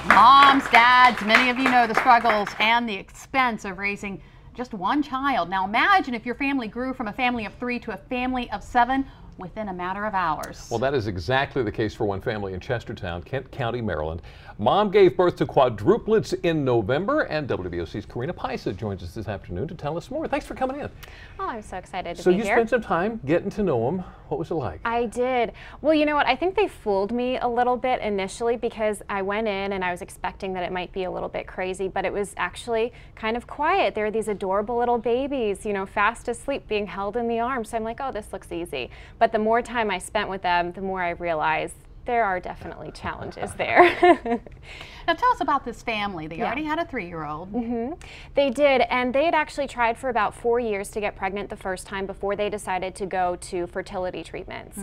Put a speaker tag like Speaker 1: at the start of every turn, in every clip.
Speaker 1: Moms, dads, many of you know the struggles and the expense of raising just one child. Now imagine if your family grew from a family of 3 to a family of 7 within a matter of hours.
Speaker 2: Well, that is exactly the case for one family in Chestertown, Kent County, Maryland. Mom gave birth to quadruplets in November, and WBOC's Karina Paisa joins us this afternoon to tell us more. Thanks for coming in.
Speaker 3: Oh, I'm so excited to
Speaker 2: So
Speaker 3: be
Speaker 2: you
Speaker 3: here.
Speaker 2: spent some time getting to know them. What was it like?
Speaker 3: I did. Well, you know what? I think they fooled me a little bit initially because I went in and I was expecting that it might be a little bit crazy, but it was actually kind of quiet. There were these adorable little babies, you know, fast asleep, being held in the arms. So I'm like, oh, this looks easy. But the more time I spent with them, the more I realized there are definitely challenges there.
Speaker 1: Now tell us about this family. They already had a 3-year-old.
Speaker 3: They did, and they had actually tried for about 4 years to get pregnant the first time before they decided to go to fertility treatments.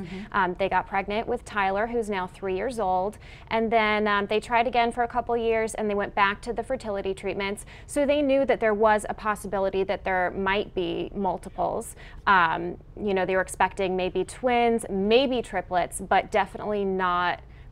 Speaker 3: They got pregnant with Tyler, who's now 3 years old, and then they tried again for a couple years and they went back to the fertility treatments. So they knew that there was a possibility that there might be multiples. You know, they were expecting maybe twins, maybe triplets, but definitely not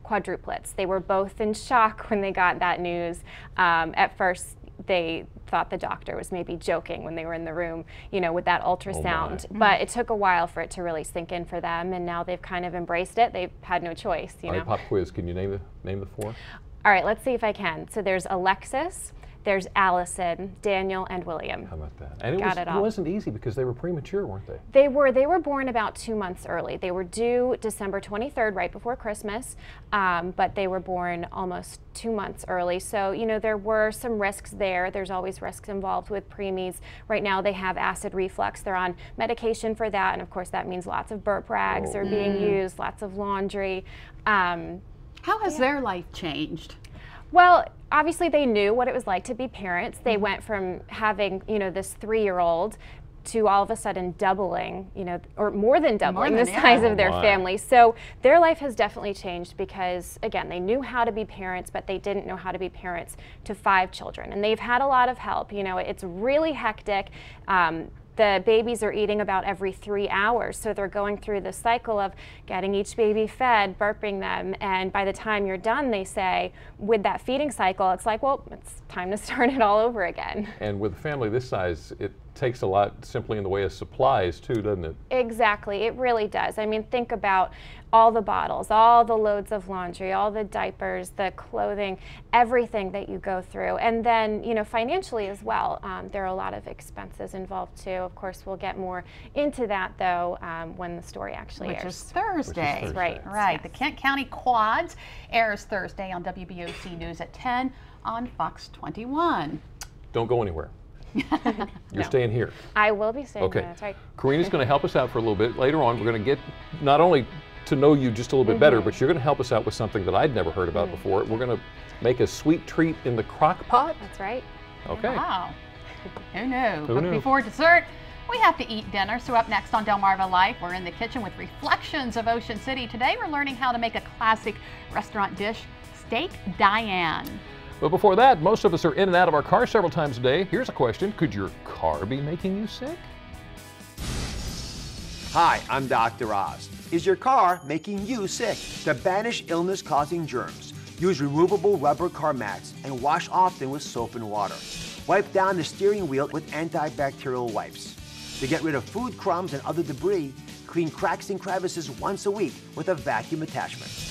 Speaker 3: quadruplets. They were both in shock when they got that news. At first, they thought the doctor was maybe joking when they were in the room, you know, with that ultrasound. But it took a while for it to really sink in for them, and now they've kind of embraced it. They've had no choice, you know.
Speaker 2: All right, pop quiz. Can you name the 4?
Speaker 3: All right, let's see if I can. So there's Alexis, there's Allison, Daniel, and William.
Speaker 2: How about that? And it wasn't easy because they were premature, weren't they?
Speaker 3: They were born about 2 months early. They were due December 23rd, right before Christmas, but they were born almost 2 months early. So, you know, there were some risks there. There's always risks involved with preemies. Right now they have acid reflux. They're on medication for that, and of course that means lots of burp rags are being used, lots of laundry.
Speaker 1: How has their life changed?
Speaker 3: Well, obviously they knew what it was like to be parents. They went from having, you know, this 3-year-old to all of a sudden doubling, you know, or more than doubling the size of their family. So their life has definitely changed because, again, they knew how to be parents, but they didn't know how to be parents to 5 children. And they've had a lot of help. You know, it's really hectic. The babies are eating about every 3 hours, so they're going through the cycle of getting each baby fed, burping them, and by the time you're done, they say, with that feeding cycle, it's like, well, it's time to start it all over again.
Speaker 2: And with a family this size, it takes a lot simply in the way of supplies too, doesn't it?
Speaker 3: Exactly, it really does. I mean, think about all the bottles, all the loads of laundry, all the diapers, the clothing, everything that you go through. And then, you know, financially as well, there are a lot of expenses involved too. Of course, we'll get more into that though when the story actually airs.
Speaker 1: Which is Thursday.
Speaker 3: Right.
Speaker 1: Right.
Speaker 3: Yes.
Speaker 1: The Kent County Quads airs Thursday on WBOC News at 10 on Fox 21.
Speaker 2: Don't go anywhere. You're staying here.
Speaker 3: I will be staying here, that's right.
Speaker 2: Karina's going to help us out for a little bit. Later on, we're going to get not only to know you just a little bit better, but you're going to help us out with something that I'd never heard about before. We're going to make a sweet treat in the crock pot.
Speaker 3: That's right.
Speaker 2: Okay.
Speaker 1: Wow. Who knew?
Speaker 2: Who
Speaker 1: But
Speaker 2: knew?
Speaker 1: before dessert, we have to eat dinner. So up next on Delmarva Life, we're in the kitchen with reflections of Ocean City. Today we're learning how to make a classic restaurant dish, Steak Diane.
Speaker 2: But before that, most of us are in and out of our car several times a day. Here's a question. Could your car be making you sick?
Speaker 4: Hi, I'm Dr. Oz. Is your car making you sick? To banish illness-causing germs, use removable rubber car mats and wash often with soap and water. Wipe down the steering wheel with antibacterial wipes. To get rid of food crumbs and other debris, clean cracks and crevices once a week with a vacuum attachment.